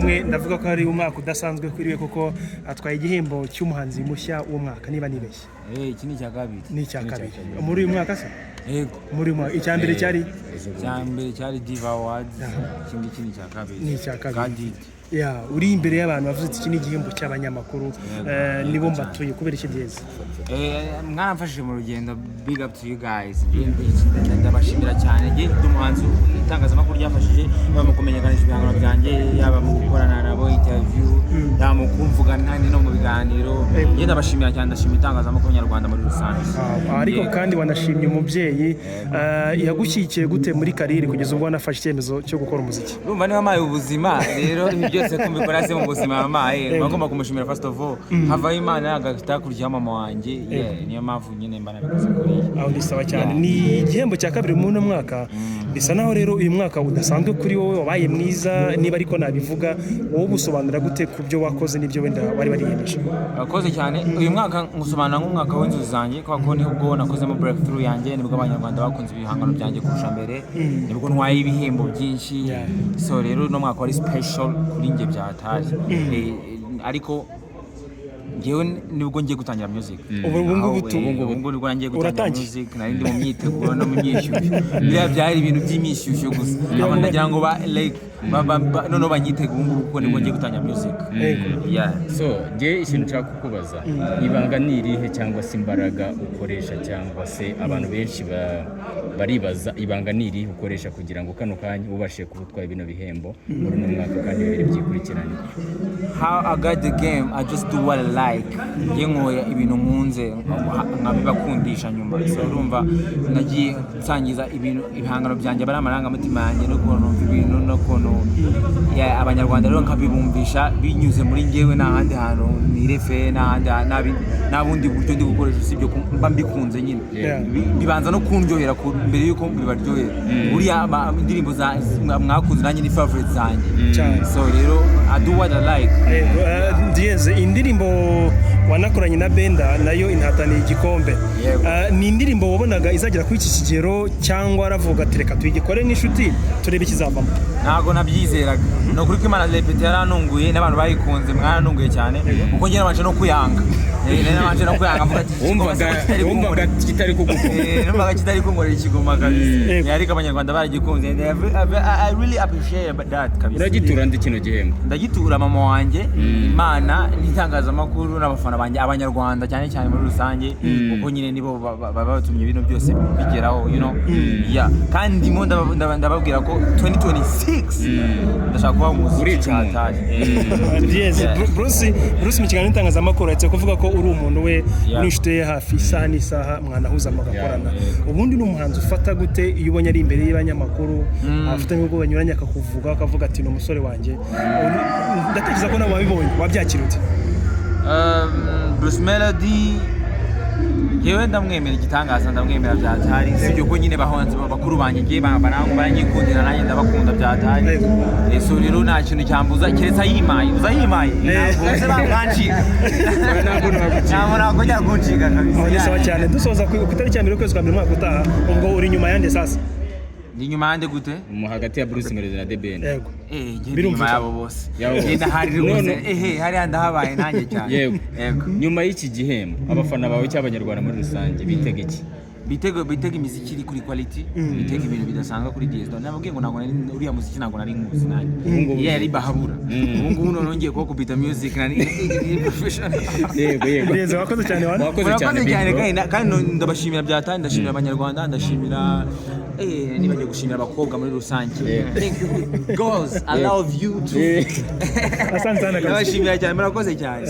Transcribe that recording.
rumwe ndavuga ko ari umwaka udasanzwe kwiriwe kuko atwaye igihembo cy'umuhanzi mushya w'umwaka niba nibeshye. Iki ni icya kabiri. Ni icya kabiri. Muri uyu mwaka se? Yego. Muri mwaka icyambere cyari? Icyambere cyari Diva Awards. Ikindi ni icya kabiri. Ni icya kabiri. Ya, uri imbere y'abantu bavuze iki ni igihembo cy'abanyamakuru nibo mbatuye kubera iki byiza. Mwaramfashije mu rugendo, big up to you guys. Ndabashimira cyane. Ngiye umuhanzi itangazamakuru ryafashije mu kumenyekanisha ibihangano byanjye, yaba mu gukorana nabo interview, yaba mu kumvugana no mu biganiro. Ngiye ndabashimira cyane, ndashimira itangazamakuru nyarwanda muri rusange. Ariko kandi wanashimye umubyeyi yagushyikiye gute muri kariyeri kugeza ubwo wanafashe icyemezo cyo gukora umuziki. Urumva niba amaye ubuzima rero byose kumbikora se mu buzima amaye ngomba kumushimira first of all hava Imana agahita kurya mama wanjye niyo mpamvu nyine mbana bikoze kuri aho ni sawa cyane. Ni igihembo cya kabiri mu mwaka bisa naho rero uyu mwaka udasanzwe kuri wowe wabaye mwiza niba ariko nabivuga wowe gusobanura gute ku byo wakoze n'ibyo wenda bari bariyemeje. Wakoze cyane uyu mwaka ngusobanura nk'umwaka w'inzozi zanjye kuko niho ubwo nakozemo breakthrough yanjye nibwo abanyarwanda bakunze ibihangano byanjye kurusha mbere nibwo ntwaye ibihembo byinshi so rero no mwaka wari special kuri njye byatari ariko ngewe nibwo ngiye gutangira music ubu nibwo ngiye gutangira music nari ndi mu myiteguro no mu myishyushyu byari ibintu by'imyishyushyu gusa aba ndagira ngo like noneho banyitegura ubu kuko nibwo ngiye gutangira music. So ngiye ikintu nshaka kukubaza ibanga ni irihe cyangwa se imbaraga ukoresha cyangwa se abantu benshi baribaza ibanga ni irihe ukoresha kugira ngo kano kanya ubashe kubutwara bino bihembo muri uno mwaka kandi bibiri byikurikiranye. How I got the game, I just do what I like. Nkoya ibintu nkunze nkabibakundisha nyuma. So urumva nagiye nsangiza ibihangano byanjye bari amarangamutima yanjye no kubona ibintu no kono abanyarwanda rero nkabibumvisha binyuze muri ngewe n'ahandi hantu nirefe n'abundi buryo ndi gukoresha usibye mba mbikunze nyine bibanza no kundyohera mbere yuko bibaryohera buriya indirimbo mwakunze nanjye ni favorite zanjye so rero I do what I like. Ndiyenze indirimbo wanakoranye na Benda nayo inhataniye igikombe ni indirimbo wabonaga izagera kuri iki kigero cyangwa aravuga ati reka tuyigikore n'inshuti turebe ikizavamo. Ntago nabyizeraga no kuri ko Imana repete yaranunguye n'abantu bayikunze mwaranunguye cyane kuko ngiye nabanje no kuyanga nabanje no kuyanga mvuga ati wumvaga kitari numvaga kitari kungorera ikigoma kabisa ariko abanyarwanda baragikunze I really appreciate that kabisa. Uragitura ndi kino gihembo ndagitura mama wanjye Imana n'itangazamakuru n'abafana banjye abanyarwanda cyane cyane muri rusange kuko nyine nibo babatumye bino byose bigeraho kandi mo ndababwira ko 2026 ndashaka kuba umuziki cyatari. Bruce mu kiganiro n'itangazamakuru ahetse kuvuga ko uri umuntu we n'inshuti ye hafi isaha n'isaha mwanahuza mugakorana. Ubundi n'umuhanzi ufata gute iyo ubonye ari imbere y'abanyamakuru afite n'ubwo banyuranye akakuvuga akavuga ati ni umusore wanjye ndatekereza ko nawe wabibonye wabyakirute. Bruce Melody yewe ndamwemera igitangaza ndamwemera byatari sibyo ko nyine bahonze bakuru banjye ngiye baranyikundira nanjye ndabakunda byatari so rero nta kintu cyambuza keretse ayimaye uzayimaye ntabwo bamwanshika ntabwo njya kunshika kabisa. Ni sawa cyane dusoza ku itariki ya 1 kwezi kwa 1 mwaka utaha ubwo uri nyuma yande sasa ni nyuma yande gute mu hagati ya Bruce Melody na The Ben. Yego birumva yabo bose genda hari rwose hari ndahabaye nanjye cyane. Yego nyuma y'iki gihembo abafana bawe cy'abanyarwanda muri rusange bitega iki? bitega imiziki iri kuri quality bitega ibintu bidasanzwe kuri digital nababwiye ngo ntabwo uriya muziki ntabwo nari nkuzi nanjye yari bahabura ubu ngubu nongeye ko kubita music nari professional. Yego wakoze cyane kandi ndabashimira byatandi ndashimira abanyarwanda ndashimira nibagiye gushimira abakobwa muri rusange. Thank you girls, I love you too. Asante sana kabisa. Ndabashimira cyane murakoze cyane.